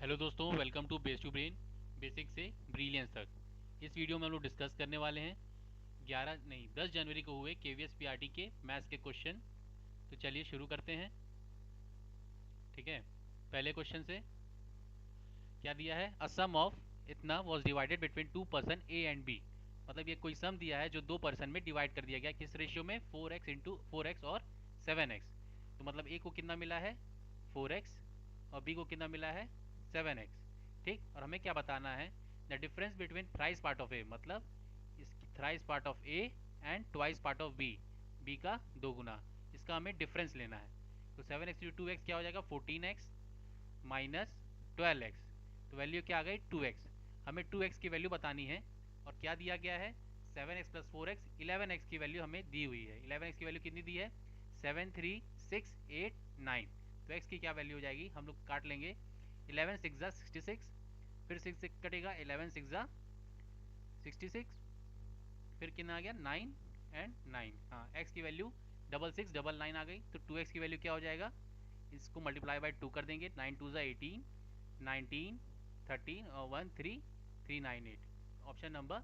Hello दोस्तों, welcome to base to brain, basic से brilliance तक। इस वीडियो में हम लोग डिस्कस करने वाले हैं 10 जनवरी को हुए केवीएस पीआरटी के मैथ्स के क्वेश्चन। तो चलिए शुरू करते हैं। ठीक है, पहले क्वेश्चन से क्या दिया है? अ सम ऑफ इतना was divided between two person A and B. मतलब ये कोई सम दिया है जो दो पर्सन में डिवाइड कर दिया गया, किस रेशियो में? 4x और 7x। तो मतलब ए को कितना मिला है? 4x, और बी को कितना मिला है? 7x। ठीक, और हमें क्या बताना है? The difference between thrice part of A, मतलब इस thrice part of A and twice part of B, B का दो गुना, इसका हमें डिफरेंस लेना है। तो 7x टू 2x क्या हो जाएगा? 14x minus 12x। तो वैल्यू क्या आ गई? 2x। हमें 2x की वैल्यू बतानी है, और क्या दिया गया है? 7x प्लस 4x, 11x की वैल्यू हमें दी हुई है। 11x की वैल्यू कितनी दी है? 7 3 6 8 9। तो x की क्या वैल्यू हो जाएगी? हम लोग काट लेंगे। 11 6 ज़ा 66, फिर 6 से कटेगा, 11 6 ज़ा 66, फिर कितना आ गया? 9 एंड 9। हाँ, x की वैल्यू 6699 आ गई। तो 2x की वैल्यू क्या हो जाएगा? इसको मल्टीप्लाई बाय 2 कर देंगे। 9 2 ज़ा 18, 19 13 और 1 3 398। Option number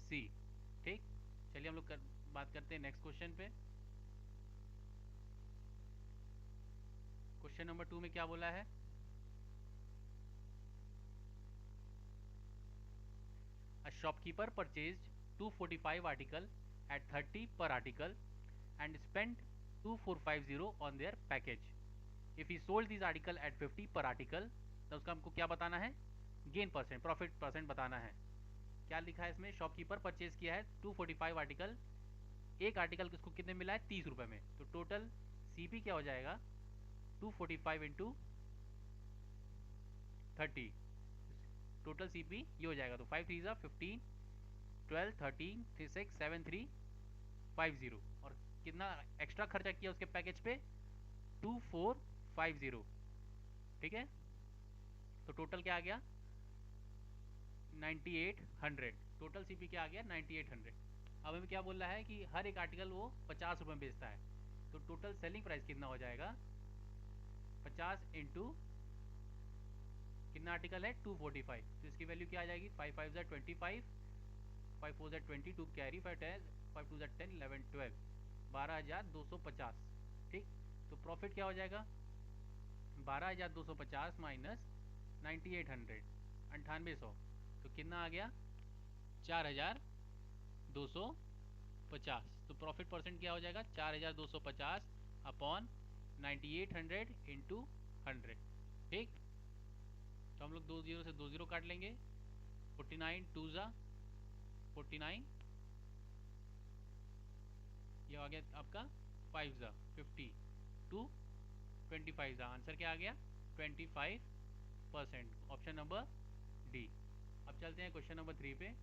C. ठीक, चलिए हम लोग बात करते हैं नेक्स्ट क्वेश्चन पे। क्वेश्चन नंबर 2 में क्या बोला है? A shopkeeper purchased 245 article at 30 per article and spent 2450 on their package. If he sold these article at 50 per article, तो उसका हमको क्या बताना है? गेन परसेंट, प्रॉफिट परसेंट बताना है। क्या लिखा है इसमें? शॉपकीपर परचेज किया है 245 आर्टिकल, एक आर्टिकल किसको कितने मिला है? 30 रुपए में। तो टोटल सीपी क्या हो जाएगा? 245 इंटू 30, टोटल सीपी ये हो जाएगा। तो 5 3 ज़ा 15, 12 13 6 7 3 50, और कितना एक्स्ट्रा खर्चा किया उसके पैकेज पे? 2450। ठीक है, तो टोटल क्या आ गया? 9800। टोटल सीपी क्या आ गया? 9800। अब हमें क्या बोल रहा है कि हर एक आर्टिकल वो 50 रुपये में बेचता है। तो टोटल सेलिंग प्राइस कितना हो जाएगा? 50 इंटू कितना आर्टिकल है? 245। तो इसकी वैल्यू क्या आ जाएगी? 5 5 ज़ा 25, 5 4 ज़ा 22 कैरी, 5 10, 5 2 ज़ा 10 11 12, 12,250। ठीक, तो प्रॉफिट क्या हो जाएगा? 12,250 माइनस 9800, 9800। तो कितना आ गया? 4,250। तो प्रॉफिट परसेंट क्या हो जाएगा? 4,250 अपॉन 9800 इंटू 100। ठीक, तो हम लोग दो जीरो से दो जीरो काट लेंगे। 49 टू ज़ा 49, ये आ गया आपका 5 ज़ा 50 टू 25 ज़ा। आंसर क्या आ गया? 25%। Option number D. अब चलते हैं क्वेश्चन नंबर 3 पे।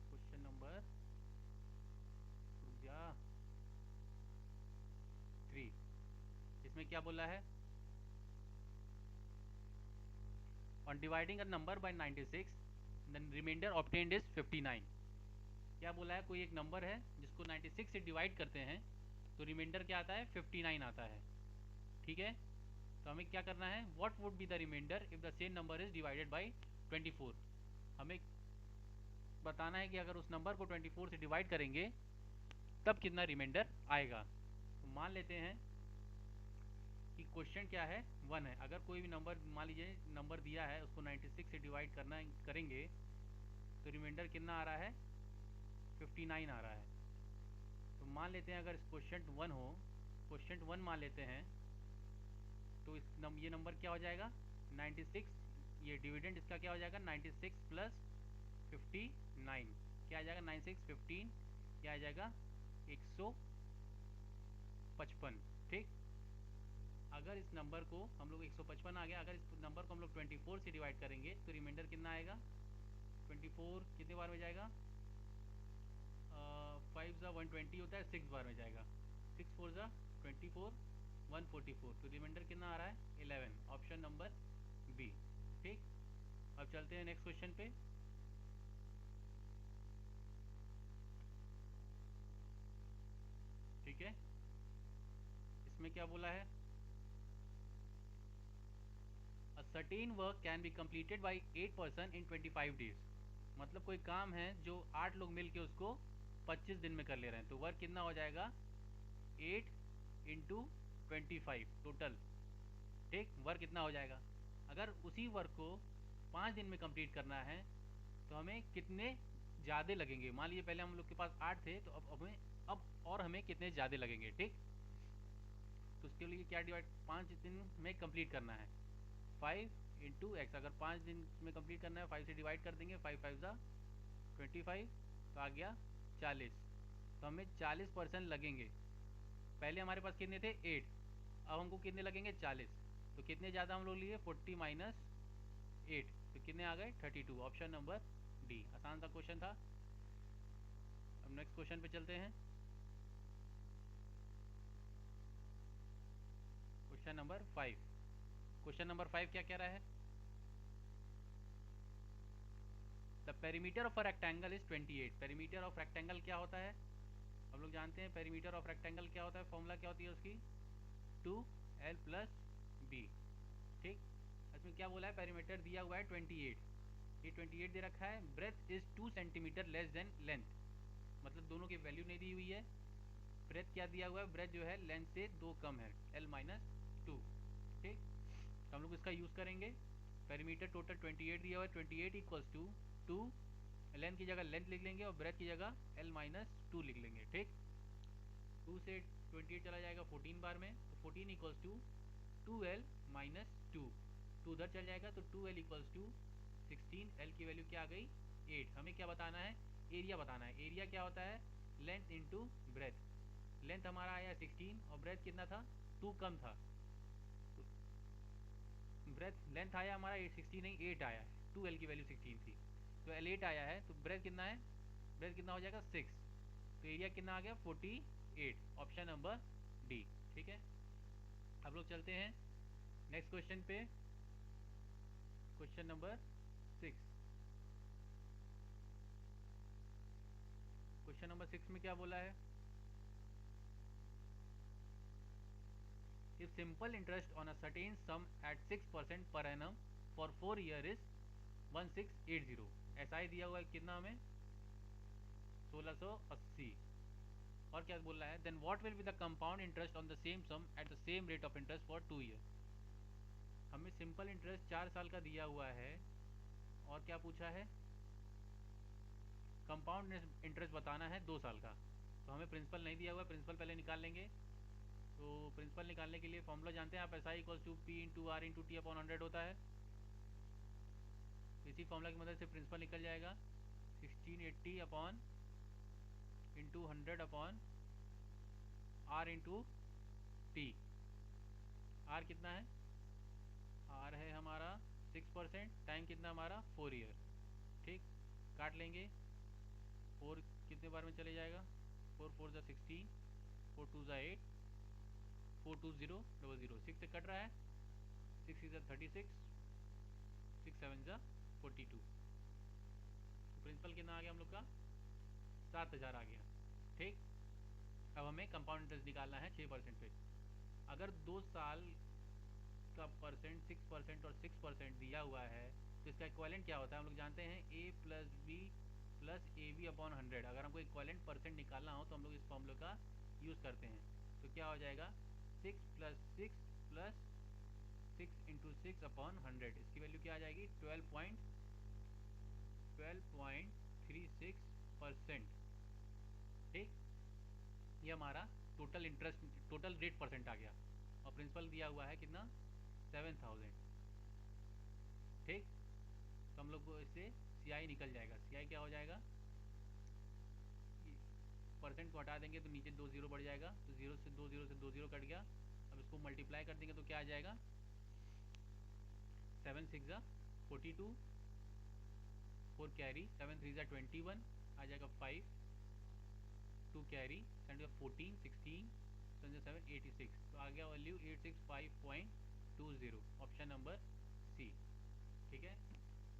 क्वेश्चन नंबर, रुक जा, 3। इसमें क्या बोला है? On dividing a number by 96, then remainder obtained is 59। क्या बोला है? कोई एक नंबर है जिसको 96 से डिवाइड करते हैं तो रिमाइंडर क्या आता है? 59 आता है। ठीक है, तो हमें क्या करना है? What would be the remainder if the same number is divided by 24। हमें बताना है कि अगर उस नंबर को 24 से डिवाइड करेंगे तब कितना रिमाइंडर आएगा। तो मान लेते हैं कि क्वेश्चन क्या है? 1 है। अगर कोई भी नंबर, मान लीजिए नंबर दिया है, उसको 96 से डिवाइड करना करेंगे तो रिमाइंडर कितना आ रहा है? 59 आ रहा है। तो मान लेते हैं अगर इस क्वेश्चन 1 हो, क्वेश्चन 1 मान लेते हैं, तो ये नंबर क्या हो जाएगा? 96। ये डिविडेंड इसका क्या हो जाएगा? 96 प्लस 59। क्या आ जाएगा? 96 15, क्या आ जाएगा? 155। ठीक, अगर इस नंबर को हम लोग 155 आ गया, अगर इस नंबर को हम लोग 24 से डिवाइड करेंगे तो रिमाइंडर कितना आएगा? 24 कितने बार में जाएगा? 5 ज़ा 120 होता है, 6 बार में जाएगा। 6 4 ज़ा 24, 144। तो रिमाइंडर कितना आ रहा है? 11। Option number B. ठीक, अब चलते हैं नेक्स्ट क्वेश्चन पे। ठीक है, इसमें क्या बोला है, a certain work can be completed by 8 person in 25 days। मतलब कोई काम है जो 8 लोग मिलके उसको 25 दिन में कर ले रहे हैं, तो वर्क कितना हो जाएगा, 8 इंटू 25 टोटल। ठीक, वर्क कितना हो जाएगा। अगर उसी वर्क को 5 दिन में कंप्लीट करना है तो हमें कितने ज़्यादा लगेंगे। मान लीजिए पहले हम लोग के पास 8 थे, तो अब हमें और हमें कितने ज़्यादा लगेंगे। ठीक, तो उसके लिए क्या डिवाइड, 5 दिन में कंप्लीट करना है, 5 × x। अगर 5 दिन में कंप्लीट करना है 5 से डिवाइड कर देंगे, 5 5 ज़ा 25, तो आ गया 40। तो हमें 40% लगेंगे। पहले हमारे पास कितने थे, 8, अब हमको कितने लगेंगे, 40। तो कितने ज़्यादा हम लोग लिए, 40 माइनस 8, तो कितने आ गए, 32। Option number D. आसान सा क्वेश्चन था। अब नेक्स्ट क्वेश्चन पे चलते हैं। Question number 5। क्वेश्चन नंबर 5 क्या कह रहा है, the perimeter of a rectangle is 28। Perimeter of rectangle क्या होता है, हम लोग जानते हैं पेरीमीटर ऑफ रेक्टेंगल क्या होता है, फॉर्मूला क्या होती है उसकी, 2l+b। ठीक, इसमें क्या बोला है, पेरीमीटर दिया हुआ है 28, ये 28 दे रखा है। Breadth is 2 centimetre less than length, मतलब दोनों की वैल्यू नहीं दी हुई है। ब्रेथ क्या दिया हुआ है, ब्रेथ जो है लेंथ से 2 कम है, l-2। ठीक, तो हम लोग इसका यूज़ करेंगे। पेरीमीटर टोटल 28 दिया हुआ है, 28 इक्वल्स टू 2, लेंथ की जगह लेंथ लिख लेंगे और ब्रेथ की जगह l-2 लिख लेंगे। ठीक, 2 से 28 चला जाएगा 14 बार में, तो 14 इक्वल्स टू 2l-2। 2 उधर चल जाएगा तो 2l इक्वल्स टू 16। l की वैल्यू क्या आ गई, 8। हमें क्या बताना है, एरिया बताना है। एरिया क्या होता है, लेंथ इंटू ब्रेथ। लेंथ हमारा आया 16 और ब्रेथ कितना था, 2 कम था, तो ब्रेथ लेंथ आया हमारा 16 नहीं 8 आया है, 2l की वैल्यू 16 थी, तो l 8 आया है, तो ब्रेथ कितना है, ब्रेथ कितना हो जाएगा 6। तो एरिया कितना आ गया, 48। Option number D. ठीक है, अब लोग चलते हैं नेक्स्ट क्वेश्चन पे। Question number 6। क्वेश्चन नंबर 6 में क्या बोला है, if simple interest on a certain sum at 6% per annum for 4 year is 1680। SI दिया हुआ है कितना हमें, 1680। और क्या बोल रहा है, then what will be the compound interest on the same sum at the same rate of interest for 2 year. हमें सिंपल इंटरेस्ट 4 साल का दिया हुआ है, और क्या पूछा है, कंपाउंड इंटरेस्ट बताना है 2 साल का। तो हमें प्रिंसिपल नहीं दिया हुआ है, प्रिंसिपल पहले निकाल लेंगे। तो प्रिंसिपल निकालने के लिए फॉर्मूला जानते हैं आप, SI equals to P into R into T upon 100 होता है। इसी फॉर्मूला की मदद से प्रिंसिपल निकल जाएगा, 1680 upon into 100 upon R into T. R कितना है, आर है हमारा 6%, टाइम कितना हमारा 4 ईयर। ठीक, काट लेंगे, 4 कितने बार में चले जाएगा, 4 4 ज़ा 16, 4 2 ज़ा 8, 4 2 0 0 0, 6 से कट रहा है, 6 6 ज़ा 36, 6 7 ज़ा 42। तो प्रिंसिपल कितना आ गया हम लोग का, 7000 आ गया। ठीक, अब हमें कंपाउंड इंटरेस्ट निकालना है 6% पे। अगर 2 साल का परसेंट 6% और 6% दिया हुआ है, तो इसका इक्वालेंट क्या होता है, हम लोग जानते हैं A+B+AB अपॉन 100। अगर हमको इक्वालेंट परसेंट निकालना हो तो हम लोग इस फॉर्मूले का यूज़ करते हैं। तो क्या हो जाएगा, 6 + 6 + 6 इंटू 6 अपॉन 100। इसकी वैल्यू क्या आ जाएगी, 12.36%। ठीक, ये हमारा total interest, total rate percent आ गया, और प्रिंसिपल दिया हुआ है कितना, 7000। ठीक, तो हम लोग को इससे CI निकल जाएगा। CI क्या हो जाएगा, परसेंट को हटा देंगे तो नीचे 2 जीरो बढ़ जाएगा, तो 0 से 2 जीरो से 2 जीरो कट गया। अब इसको मल्टीप्लाई कर देंगे तो क्या आ जाएगा, 7 6 ज़ा 42, 4 कैरी, 7 3 ज़ा 21 आ जाएगा, 5 2 कैरी, 7 ज़ा 14, 16, 7 7 86। तो आ गया वैल्यू 865.20। Option number C. ठीक है,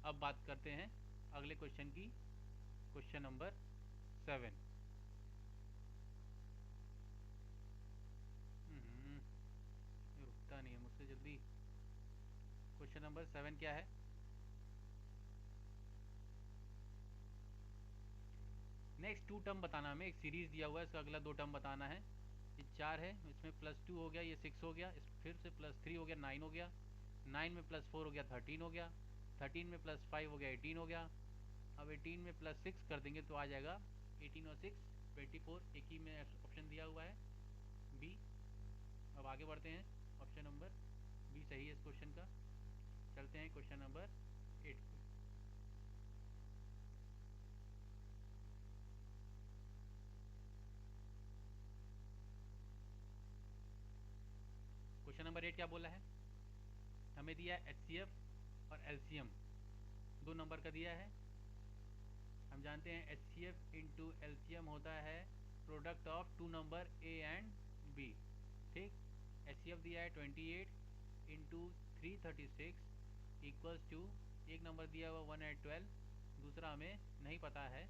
अब बात करते हैं अगले क्वेश्चन की। Question number 7। क्वेश्चन नंबर 7 क्या है? नेक्स्ट 2 टर्म बताना हमें, एक सीरीज दिया हुआ है, इसका अगला 2 टर्म बताना है। ये 4 है, इसमें +2 हो गया, ये 6 हो गया, इस फिर से +3 हो गया, 9 हो गया, 9 में +4 हो गया 13 हो गया, 13 में +5 हो गया 18 हो गया। अब 18 में +6 कर देंगे तो आ जाएगा 18 और 6 24, एक ही में ऑप्शन दिया हुआ है बी। अब आगे बढ़ते हैं, ऑप्शन नंबर बी सही है इस क्वेश्चन का। चलते हैं क्वेश्चन नंबर 8 पे। क्वेश्चन नंबर 8 क्या बोला है? हमें दिया है HCF और LCM, 2 नंबर का दिया है। हम जानते हैं HCF इंटू LCM होता है product of 2 number A and B। ठीक, HCF दिया है 28 इंटू 336 इक्वल्स टू, एक नंबर दिया हुआ 112, दूसरा हमें नहीं पता है,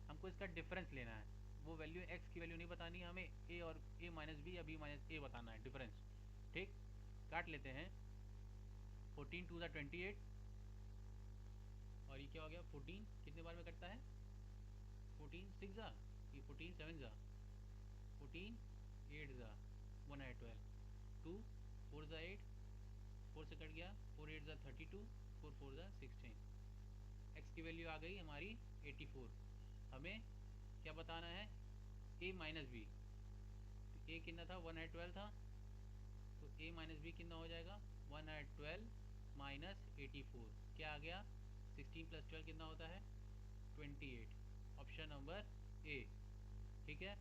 हमको इसका डिफरेंस लेना है। वो वैल्यू x की वैल्यू नहीं बतानी है हमें, a और a माइनस बी या b माइनस ए बताना है, डिफरेंस। ठीक, काट लेते हैं। 14 टू ज़ा 28, और ये क्या हो गया 14 कितने बार में कटता है? 14 6 ज़ा, ये 14 7 ज़ा, 14 8 ज़ा 112, 2 4 ज़ा 8, 4 से कट गया, 4 8 ज़ा 32, 4 4 ज़ा 16। x की वैल्यू आ गई हमारी 84। हमें क्या बताना है? a minus B. तो a कितना था? 112 था, तो a माइनस बी कितना हो जाएगा? 112 माइनस 84 क्या आ गया? 16 + 12 कितना होता है? 28, ऑप्शन नंबर ए। ठीक है,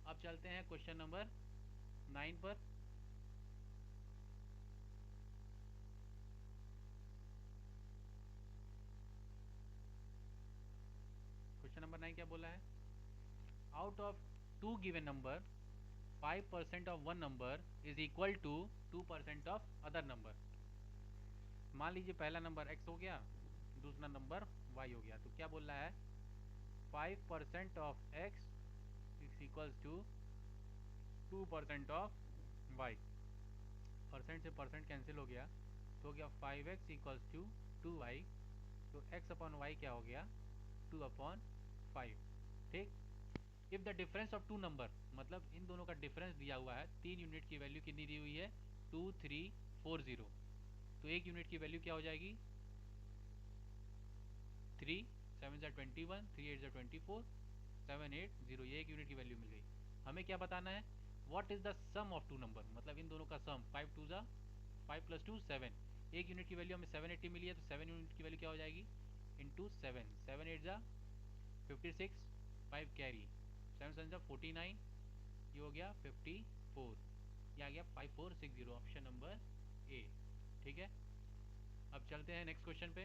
अब चलते हैं क्वेश्चन नंबर 9 पर। क्वेश्चन नंबर 9 क्या बोला है? Out of 2 given number 5% of one number is equal to 2% of other number. मान लीजिए पहला नंबर x हो गया, दूसरा नंबर y हो गया, तो क्या बोल रहा है? 5% of x is equals to 2% of y। Percent से परसेंट कैंसिल हो गया, तो हो गया 5x इक्वल्स टू 2y। तो x अपॉन वाई क्या हो गया? 2/5। ठीक, if the difference of two number, मतलब इन दोनों का डिफरेंस दिया हुआ है, 3 यूनिट की वैल्यू कितनी दी हुई है? 2340। तो एक यूनिट की वैल्यू क्या हो जाएगी? 3 7 ज़ा 21, 3 8 ज़ा 24, 780, ये एक यूनिट की वैल्यू मिल गई। हमें क्या बताना है? What is the sum of two number, मतलब इन दोनों का सम। 5 2 ज़ा 5 + 2 7, एक यूनिट की वैल्यू हमें 780 मिली है, तो 7 यूनिट की वैल्यू क्या हो जाएगी? इंटू 7, 7 8 ज़ा 56, 5 कैरी, 7 7 ज़ा 49, ये हो गया 54, ये आ गया 5460, ऑप्शन नंबर ए। ठीक है, अब चलते हैं नेक्स्ट क्वेश्चन पे।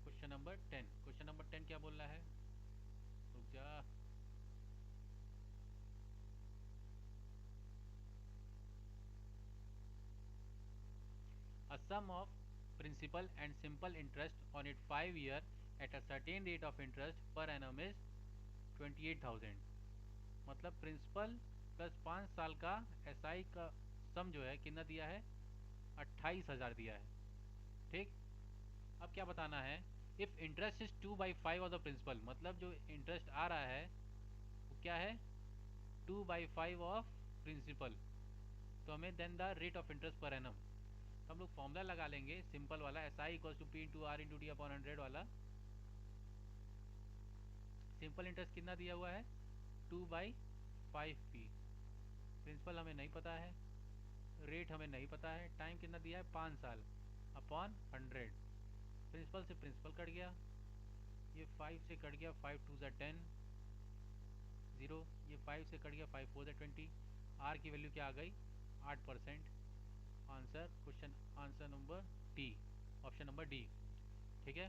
क्वेश्चन नंबर 10, क्वेश्चन नंबर 10 क्या बोल रहा है? रुक जा। A sum of principal and simple interest on it 5 year at a certain rate of interest per annum is 28,000। मतलब प्रिंसिपल प्लस 5 साल का एसआई का सम जो है कितना दिया है? 28,000 दिया है। ठीक, अब क्या बताना है? If interest is 2/5 of the principal, मतलब जो इंटरेस्ट आ रहा है वो क्या है? 2/5 ऑफ प्रिंसिपल। तो हमें then the rate of interest per annum, तो हम लोग फॉर्मूला लगा लेंगे सिंपल वाला, S I equals to P into R into D upon 100 वाला। सिंपल इंटरेस्ट कितना दिया हुआ है? 2/5p। प्रिंसिपल हमें नहीं पता है, रेट हमें नहीं पता है, टाइम कितना दिया है? 5 साल, अपॉन 100। प्रिंसिपल से प्रिंसिपल कट गया, ये 5 से कट गया, 5 2 ज़ा 10, 0, ये 5 से कट गया, 5 4 ज़ा 20। आर की वैल्यू क्या आ गई? 8%। Answer question answer number D, option number D. ठीक है,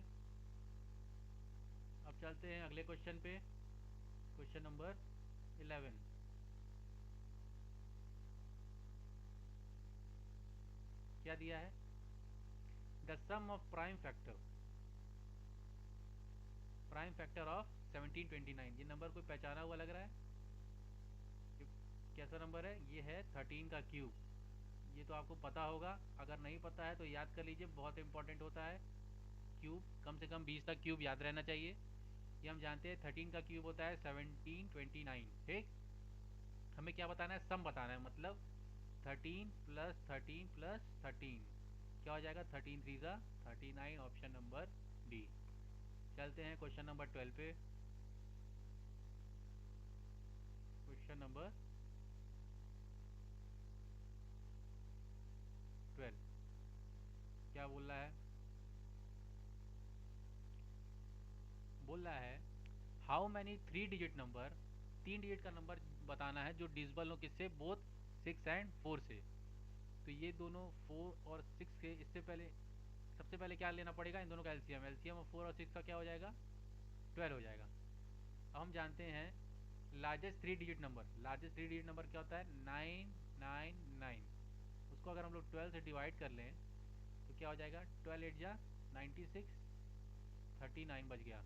अब चलते हैं अगले क्वेश्चन पे। क्वेश्चन नंबर 11 क्या दिया है? The sum of prime factor of 1729। ये नंबर कोई पहचाना हुआ लग रहा है? कैसा नंबर है? ये है 13 का क्यूब। ये तो आपको पता होगा, अगर नहीं पता है तो याद कर लीजिए, बहुत इंपॉर्टेंट होता है। क्यूब कम से कम 20 तक क्यूब याद रहना चाहिए। ये हम जानते हैं 13 का क्यूब होता है 1729। ठीक, हमें क्या बताना है? सम बताना है, मतलब 13 + 13 + 13 क्या हो जाएगा? 13 3 ज़ा 39, ऑप्शन नंबर डी। चलते हैं क्वेश्चन नंबर 12 पे। क्वेश्चन नंबर 12 क्या बोल रहा है? बोल रहा है how many 3 digit number, 3 digit का नंबर बताना है जो डिजिबल हो किससे? बोथ 6 और 4 से। तो ये दोनों 4 और 6 के, इससे पहले सबसे पहले क्या लेना पड़ेगा? इन दोनों का एलसीएम। एलसीएम 4 और 6 का क्या हो जाएगा? 12 हो जाएगा। अब हम जानते हैं largest 3 digit number. Largest 3 digit number क्या होता है? 999। उसको अगर हम लोग 12 से डिवाइड कर लें तो क्या हो जाएगा? 12 8 जा 96, 39 बच गया।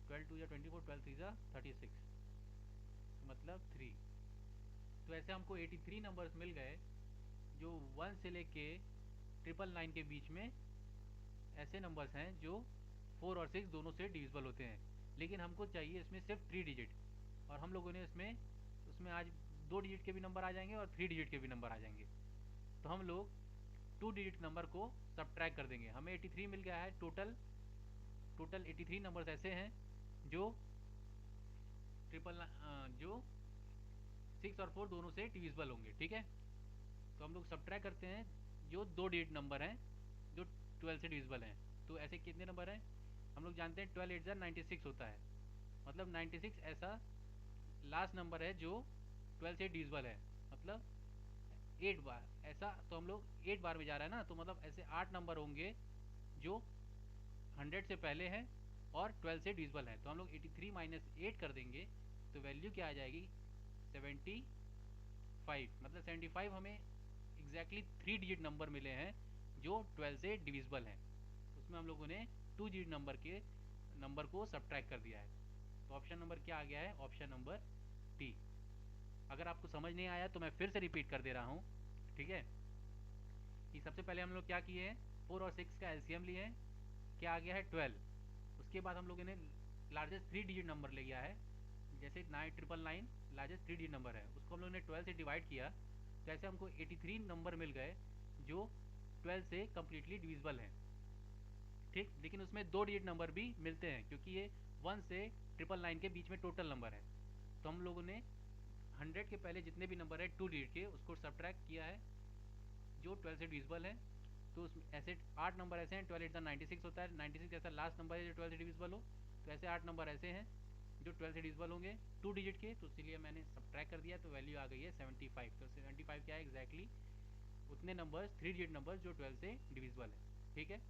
12 2 या 24, 12 3 जा 36, मतलब 3। तो ऐसे हमको 83 नंबर्स मिल गए जो 1 से लेके 999 के बीच में ऐसे नंबर्स हैं जो 4 और 6 दोनों से डिविजिबल होते हैं। लेकिन हमको चाहिए इसमें सिर्फ 3 डिजिट, और हम लोगों ने इसमें उसमें आज 2 डिजिट के भी नंबर आ जाएंगे और 3 डिजिट के भी नंबर आ जाएंगे। तो हम लोग 2 डिजिट नंबर को सब्ट्रैक्ट कर देंगे। हमें 83 मिल गया है। टोटल टोटल 83 नंबर्स ऐसे हैं जो ट्रिपल जो 6 और 4 दोनों से डिविजिबल होंगे। ठीक है, तो हम लोग सब्ट्रैक्ट करते हैं जो 2 डिजिट नंबर हैं जो 12 से डिविजिबल हैं। तो ऐसे कितने नंबर हैं? हम लोग जानते हैं 12 8 ज़ा 96 होता है, मतलब 96 ऐसा लास्ट नंबर है जो 12 से डिविजिबल है, मतलब 8 बार ऐसा। तो हम लोग 8 बार में जा रहा है ना, तो मतलब ऐसे 8 नंबर होंगे जो 100 से पहले हैं और 12 से डिविजिबल है। तो हम लोग 83 माइनस 8 कर देंगे तो वैल्यू क्या आ जाएगी? 75। मतलब 75 हमें एग्जैक्टली 3 डिजिट नंबर मिले हैं जो 12 से डिविजिबल हैं। उसमें हम लोगों ने 2 डिजिट नंबर को सब्ट्रैक्ट कर दिया है। तो ऑप्शन नंबर क्या आ गया है? Option number T. अगर आपको समझ नहीं आया तो मैं फिर से रिपीट कर दे रहा हूँ। ठीक है, कि सबसे पहले हम लोग क्या किए हैं? 4 और 6 का एलसीएम लिए हैं, क्या आ गया है? 12। उसके बाद हम लोगों ने लार्जेस्ट 3 डिजिट नंबर ले गया है, जैसे 999 लार्जेस्ट 3 डिजिट नंबर है, उसको हम लोग ने 12 से डिवाइड किया। तो ऐसे हमको 83 नंबर मिल गए जो 12 से कम्प्लीटली डिविजिबल हैं। ठीक, लेकिन उसमें 2 डिजिट नंबर भी मिलते हैं क्योंकि ये 1 से 999 के बीच में टोटल नंबर है। तो हम लोगों ने 100 के पहले जितने भी नंबर है 2 डिजिट के, उसको सब्ट्रैक्ट किया है जो 12 से डिविजिबल है। तो उस ऐसे 8 नंबर ऐसे हैं, 12 8 96 होता है, 96 ऐसा लास्ट नंबर है जो 12 से डिविजिबल हो। तो ऐसे 8 नंबर ऐसे हैं जो 12 से डिविजिबल होंगे 2 डिजिट के, तो इसीलिए मैंने सब्ट्रैक्ट कर दिया, तो वैल्यू आ गई है 75। तो 75 क्या है? एग्जैक्टली उतने नंबर्स 3 डिजिट नंबर्स जो 12 से डिविजिबल है। ठीक है,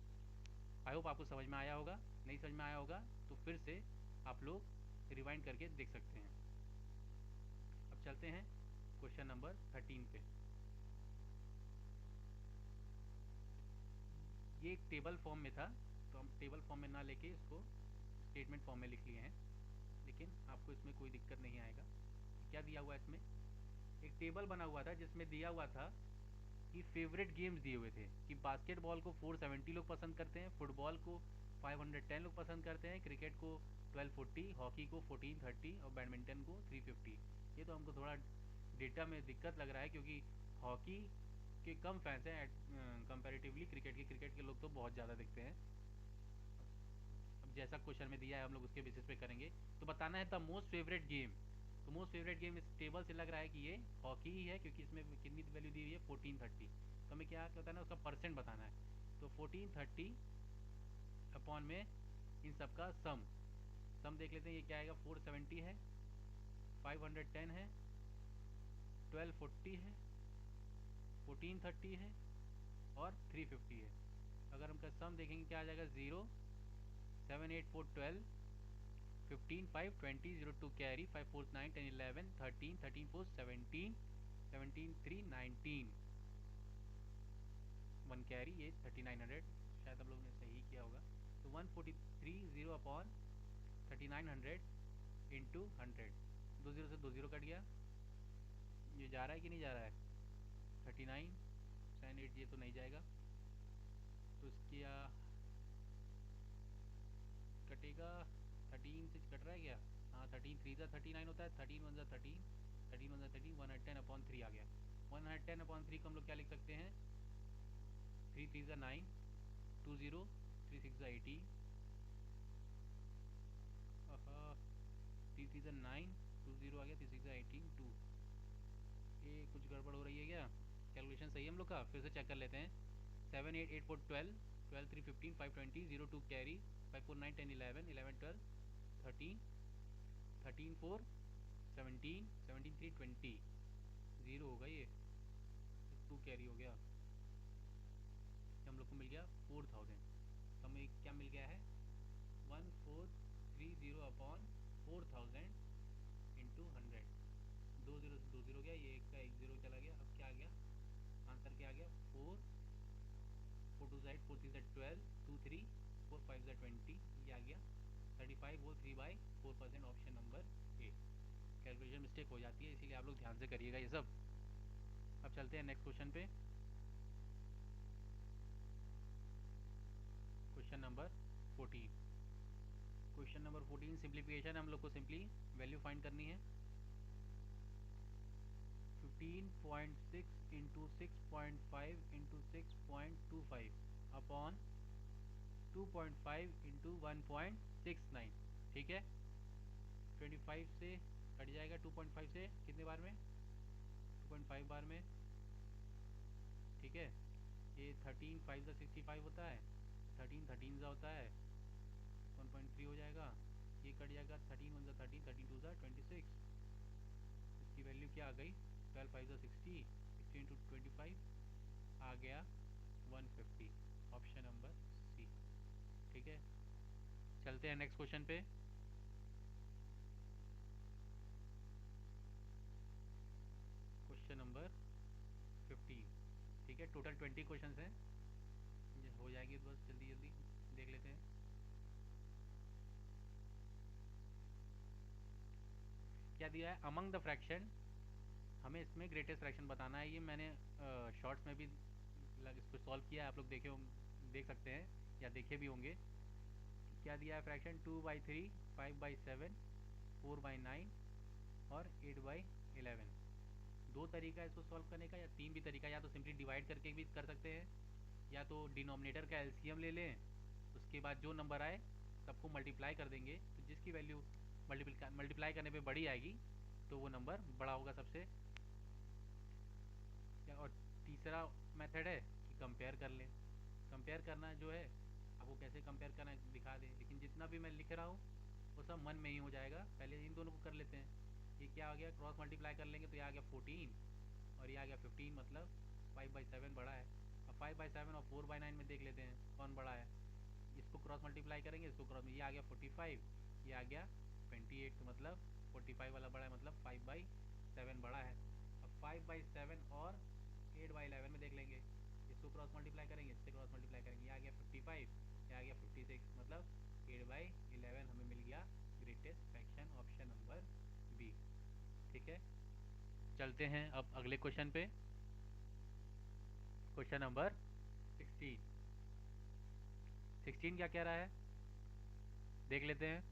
आई होप आपको समझ में आया होगा। नहीं समझ में आया होगा तो फिर से आप लोग रिवाइंड करके देख सकते हैं। अब चलते हैं क्वेश्चन नंबर 13 पे। ये एक टेबल फॉर्म में था, तो हम टेबल फॉर्म में ना लेके इसको स्टेटमेंट फॉर्म में लिख लिए हैं, लेकिन आपको इसमें कोई दिक्कत नहीं आएगा। क्या दिया हुआ है इसमें? एक टेबल बना हुआ था जिसमें दिया हुआ था कि फेवरेट गेम्स दिए हुए थे कि बास्केटबॉल को 470 लोग पसंद करते हैं, फुटबॉल को 510 लोग पसंद करते हैं, क्रिकेट को 1240, हॉकी को 1430 और बैडमिंटन को 350। ये तो हमको थोड़ा डेटा में दिक्कत लग रहा है क्योंकि हॉकी के कम फैंस हैं कंपैरेटिवली क्रिकेट के लोग तो बहुत ज़्यादा देखते हैं। अब जैसा क्वेश्चन में दिया है हम लोग उसके बेसिस पे करेंगे। तो बताना है द मोस्ट फेवरेट गेम। तो मोस्ट फेवरेट गेम इस टेबल से लग रहा है कि ये हॉकी ही है क्योंकि इसमें कितनी वैल्यू दी हुई है? 1430। तो हमें क्या क्या बताना है? उसका परसेंट बताना है। तो 1430 अपॉन में इन सब का सम। सम देख लेते हैं, ये क्या आएगा? 470 है, 510 है, 1240 है, 1430 है और 350 है। अगर हम सम देखेंगे क्या आ जाएगा? 0, 7 8 4 12, 15 5 20 02 कैरी, 5 4 9 10 11 13 13 4 17 17 3 19 1 कैरी, ये 3900। शायद हम लोग ने सही किया होगा। तो 143 0 अपॉन 3900 इंटू 100। 2 0 से 2 0 कट गया, ये जा रहा है कि नहीं जा रहा है? 39 साइन 8 ये तो नहीं जाएगा, तो इसका कटेगा। 13 से कट रहा है क्या? हाँ, 13 3 ज़ा 39 होता है, 13 1 ज़ा 13, 13 1 ज़ा 13, 110/3 आ गया। 110/3 को हम लोग क्या लिख सकते हैं? 3 3 ज़ा 9, 2 0, 3 6 ज़ा 18, 3 3 ज़ा 9, 2 0 आ गया, 3 6 ज़ा 18, 2। ये कुछ गड़बड़ हो रही है क्या? कैलकुलेशन सही है हम लोग का? फिर से चेक कर लेते हैं। 7 8 8 4 12, 12 3 15, 5 20, 0 2 कैरी, 5 4 9 10 11, 11 12, 13, 13 4 17, 17 3 20, 0 होगा ये, 2 कैरी हो गया। ये हम लोग को मिल गया 4000। तो हमें क्या मिल गया है? 1430/4000 इंटू 100। 2 0 से 2 0 गया, ये एक का 1 0 चला गया। अब क्या आ गया आंसर? क्या आ गया? 4 4 2 ज़ाइड 4 3 ज़ाइड 12, 2 3 4 5 ज़ाइड 20, ये आ गया 35 वो 3/4%, option number A. Calculation mistake हो जाती है, इसीलिए आप लोग ध्यान से करिएगा ये सब। अब चलते हैं नेक्स्ट क्वेश्चन पे। Question number 14। Question number 14 simplification. हम लोग को सिंपली वैल्यू फाइंड करनी है। 15.6 इंटू 6.5 इंटू 6.25 अपॉन 2.5 इंटू 1.69। ठीक है, 25 से कट जाएगा। 2.5 से कितने बार में? 2.5 बार में। ठीक है, ये 13 5 ज़ा 65 होता है, 13 13 ज़ा होता है, 1.3 हो जाएगा। ये कट जाएगा, 13 1 ज़ा 13, 13 2 ज़ा 26। इसकी वैल्यू क्या आ गई? 12 5 ज़ा 60, 60 इंटू 25 आ गया 150, ऑप्शन नंबर सी। ठीक है, चलते हैं नेक्स्ट क्वेश्चन पे। Question number 15। ठीक है, टोटल 20 क्वेश्चन हैं, ये हो जाएंगे बस जल्दी जल्दी देख लेते हैं। क्या दिया है? Among the fraction. हमें इसमें ग्रेटेस्ट फ्रैक्शन बताना है। ये मैंने शॉर्ट्स में भी इसको सॉल्व किया है, आप लोग देख सकते हैं या देखे भी होंगे। क्या दिया है फ्रैक्शन? 2/3, 5/7, 4/9 और 8/11। दो तरीका है इसको सॉल्व करने का, या तीन भी तरीका। या तो सिंपली डिवाइड करके भी कर सकते हैं, या तो डिनोमिनेटर का एलसीएम ले लें, उसके बाद जो नंबर आए सबको मल्टीप्लाई कर देंगे, तो जिसकी वैल्यू मल्टीप्लाई करने पे बड़ी आएगी तो वो नंबर बड़ा होगा सबसे। या और तीसरा मेथड है कि कंपेयर कर लें। कंपेयर करना जो है, आपको कैसे कंपेयर करना है दिखा दें, लेकिन जितना भी मैं लिख रहा हूँ वो सब मन में ही हो जाएगा। पहले इन दोनों को कर लेते हैं। ये क्या आ गया? क्रॉस मल्टीप्लाई कर लेंगे तो ये आ गया 14 और ये आ गया 15, मतलब 5/7 बड़ा है। अब 5/7 और 4/9 में देख लेते हैं कौन बड़ा है। इसको क्रॉस मल्टीप्लाई करेंगे, इसको क्रॉस, ये आ गया 45, ये आ गया 28, तो मतलब 45 वाला बड़ा है, मतलब 5/7 बड़ा है। अब 5/7 और 8/11 में देख लेंगे। इसको क्रॉस मल्टीप्लाई करेंगे, इससे क्रॉस मल्टीप्लाई करेंगे, ये आ गया 55, ये आ गया 56, मतलब 8/11 हमें मिल गया greatest fraction, option number B. ठीक है, चलते हैं अब अगले क्वेश्चन पे। Question number 16। 16 क्या कह रहा है देख लेते हैं।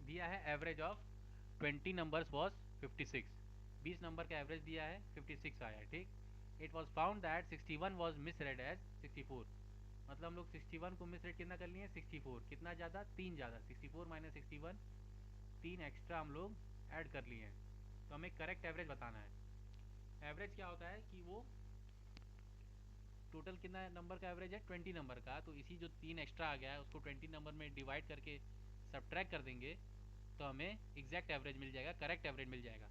दिया है average of 20 numbers was 56। 20 number का एवरेज दिया है, 56 आया है। ठीक, it was found that 61 was misread as 64। मतलब हम लोग 61 को मिस रेड कितना कर लिए? 64। कितना ज़्यादा? 3 ज़्यादा। 64 माइनस 61, 3 एक्स्ट्रा हम लोग ऐड कर लिए हैं। तो हमें करेक्ट एवरेज बताना है। एवरेज क्या होता है कि वो टोटल कितना नंबर का एवरेज है? 20 नंबर का। तो इसी जो 3 एक्स्ट्रा आ गया है उसको 20 नंबर में डिवाइड करके सब्ट्रैक्ट कर देंगे, तो हमें एग्जैक्ट एवरेज मिल जाएगा, करेक्ट एवरेज मिल जाएगा।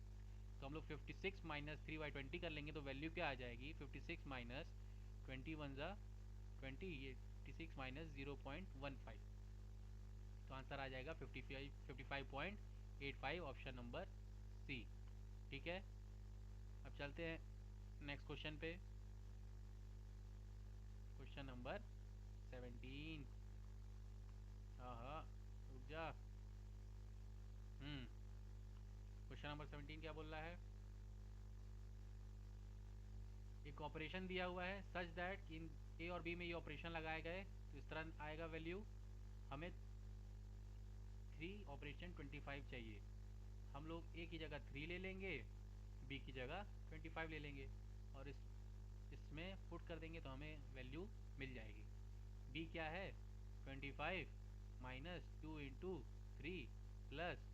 तो हम लोग 56 माइनस 3/20 कर लेंगे, तो वैल्यू क्या आ जाएगी? 56 माइनस 20 1 ज़ा 20, ये 56 माइनस 0.15, तो आंसर आ जाएगा 55.85, ऑप्शन नंबर सी। ठीक है, अब चलते हैं नेक्स्ट क्वेश्चन पे। Question number 17। हाँ हाँ, रुक जा। क्वेश्चन नंबर 17 क्या बोल रहा है? एक ऑपरेशन दिया हुआ है सच दैट इन ए और बी में ये ऑपरेशन लगाए गए तो इस तरह आएगा वैल्यू। हमें 3 ऑपरेशन 25 चाहिए। हम लोग ए की जगह 3 ले लेंगे, बी की जगह 25 ले लेंगे और इसमें पुट कर देंगे तो हमें वैल्यू मिल जाएगी। बी क्या है? 25 minus 2 into 3 plus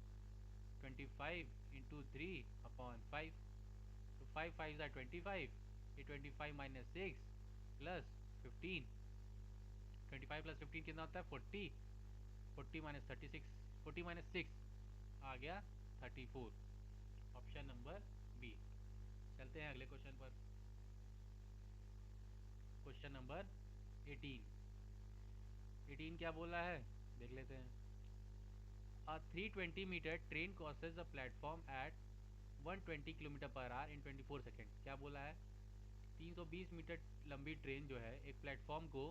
25 into 3 upon 5। तो 5 5 ज़ा 25, ये 25 माइनस 6 प्लस 15। 25 प्लस 15 कितना होता है? 40। 40 माइनस 36, 40 माइनस 6 आ गया 34। Option number B. चलते हैं अगले क्वेश्चन पर। Question number 18। 18 क्या बोला है देख लेते हैं। A 320 metre train crosses the platform at 120 kilometre per hour in 24 second. क्या बोला है? 320 मीटर लंबी ट्रेन जो है एक प्लेटफॉर्म को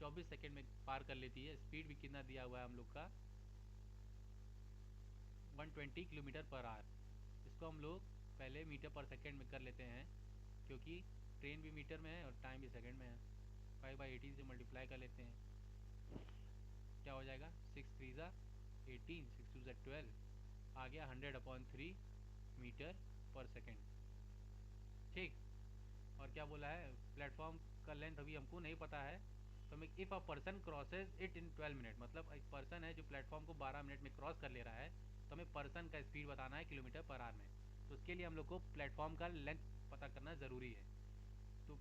24 सेकेंड में पार कर लेती है। स्पीड भी कितना दिया हुआ है हम लोग का? 120 किलोमीटर पर आवर। इसको हम लोग पहले मीटर पर सेकेंड में कर लेते हैं क्योंकि ट्रेन भी मीटर में है और टाइम भी सेकेंड में है। 5/18 से मल्टीप्लाई कर लेते हैं। क्या हो जाएगा? 6 3 ज़ा 18, 6 2 ज़ा 12, आ गया 100/3 मीटर पर सेकेंड। ठीक। और क्या बोला है? प्लेटफॉर्म का लेंथ अभी हमको नहीं पता है तो हमें if a person crosses it in 12 minute, मतलब एक पर्सन है जो प्लेटफॉर्म को 12 मिनट में क्रॉस कर ले रहा है तो हमें पर्सन का स्पीड बताना है किलोमीटर पर आवर में। तो उसके लिए हम लोग को प्लेटफॉर्म का लेंथ पता करना ज़रूरी है। तो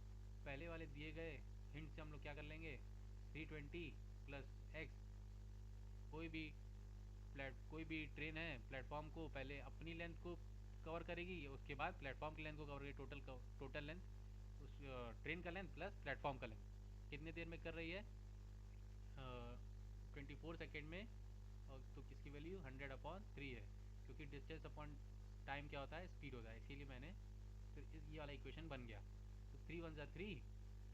पहले वाले दिए गए हिंट से हम लोग क्या कर लेंगे? 320 प्लस एक्स। कोई भी कोई भी ट्रेन है प्लेटफॉर्म को पहले अपनी लेंथ को कवर करेगी, उसके बाद प्लेटफॉर्म की लेंथ को कवर करेगी। टोटल लेंथ उस ट्रेन का लेंथ प्लस प्लेटफॉर्म का लेंथ कितने देर में कर रही है? 24 सेकेंड में। और तो किसकी वैल्यू 100/3 है क्योंकि डिस्टेंस अपॉन टाइम क्या होता है? स्पीड होता है। इसीलिए मैंने फिर ये वाला इक्वेशन बन गया। तो 3 1 ज़ा 3,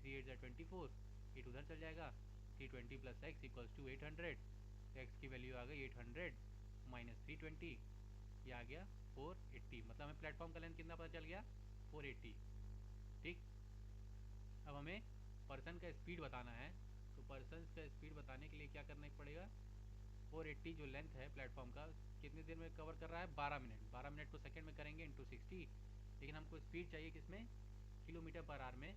3 8 ज़ा 24, 8 उधर चल जाएगा। 320 प्लस एक्स इक्वल्स टू 800। तो एक्स की वैल्यू आ गई 800 माइनस 320, ये आ गया 480। मतलब हमें प्लेटफॉर्म का लेंथ कितना पता चल गया? 480। ठीक। अब हमें पर्सन का स्पीड बताना है तो पर्सन का स्पीड बताने के लिए क्या करना पड़ेगा? 480 जो लेंथ है प्लेटफॉर्म का कितनी देर में कवर कर रहा है? 12 मिनट। 12 मिनट को सेकेंड में करेंगे इंटू 60, लेकिन हमको स्पीड चाहिए किसमें? किलोमीटर पर आवर में।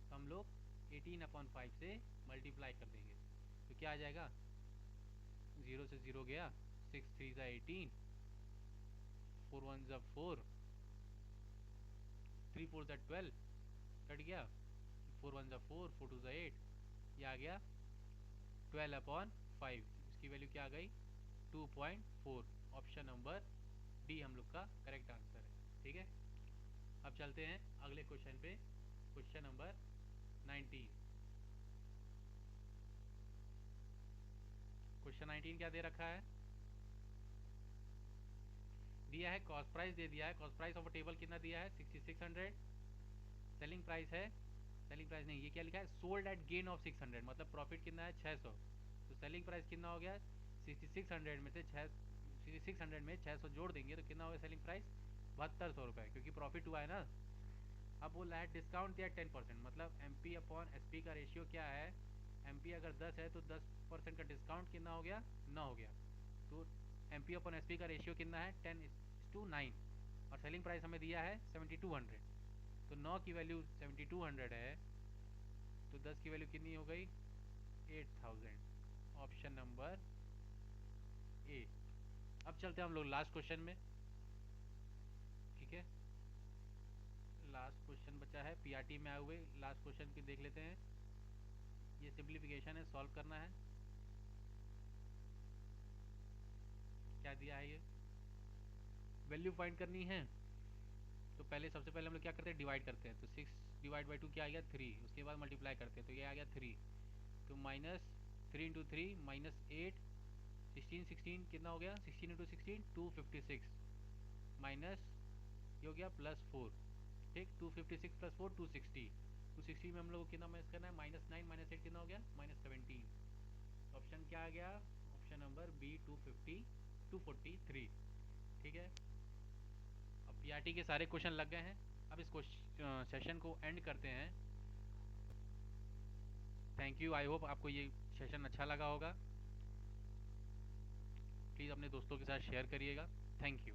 तो हम लोग 18/5 से मल्टीप्लाई कर देंगे तो क्या आ जाएगा? 0 से 0 गया, 6 3 ज़ा 18, 4 1 ज़ा 4, 3 4 ज़ा 12, कट गया। 4 1 ज़ा 4, 4 2 ज़ा 8, ये आ गया 12/5। इसकी वैल्यू क्या आ गई? 2.4। ऑप्शन नंबर डी हम लोग का करेक्ट आंसर है। ठीक है। अब चलते हैं अगले क्वेश्चन पे। Question number 19। क्वेश्चन 19 क्या दे रखा है? दिया है कॉस्ट प्राइस दे दिया है। कॉस्ट प्राइस ऑफ टेबल कितना दिया है? 6600। सेलिंग प्राइस है, सेलिंग प्राइस नहीं, ये क्या लिखा है? सोल्ड एट गेन ऑफ 600, मतलब प्रॉफिट कितना है? 600। तो सेलिंग प्राइस कितना हो गया? 6600 में से 6600 में 600 जोड़ देंगे तो कितना होगा सेलिंग प्राइस? 7200 रुपये, क्योंकि प्रॉफिट हुआ है ना। अब बोल रहा है डिस्काउंट दिया 10%, मतलब M P upon S P का रेशियो क्या है? एम पी अगर 10 है तो 10% का डिस्काउंट कितना हो गया? 9 हो गया। तो M P upon S P का रेशियो कितना है? 10:9। और सेलिंग प्राइस हमें दिया है 7200। तो 9 की वैल्यू 7200 है तो 10 की वैल्यू कितनी हो गई? 8000। Option number A. अब चलते हैं हम लोग लास्ट क्वेश्चन में। ठीक है। लास्ट क्वेश्चन बचा है पीआरटी में आए हुए। लास्ट क्वेश्चन की देख लेते हैं। ये सिंप्लीफिकेशन है, सॉल्व करना है। क्या दिया है? ये वैल्यू फाइंड करनी है तो पहले सबसे पहले हम लोग क्या करते हैं? डिवाइड करते हैं। तो 6/2 क्या आ गया? 3। उसके बाद मल्टीप्लाई करते हैं तो ये आ गया 3। तो -3 × 3 -8, 16 कितना हो गया? 16 × 16 256 माइनस ये हो गया +4। ठीक। 256 + 4 260। 260 में हम लोग को कितना माइनस करना है? -9 -8 कितना हो गया? -17। ऑप्शन क्या आ गया? Option number B 243। ठीक है। पीआरटी के सारे क्वेश्चन लग गए हैं। अब इस सेशन को एंड करते हैं। Thank you. आई होप आपको ये सेशन अच्छा लगा होगा। प्लीज़ अपने दोस्तों के साथ शेयर करिएगा। Thank you.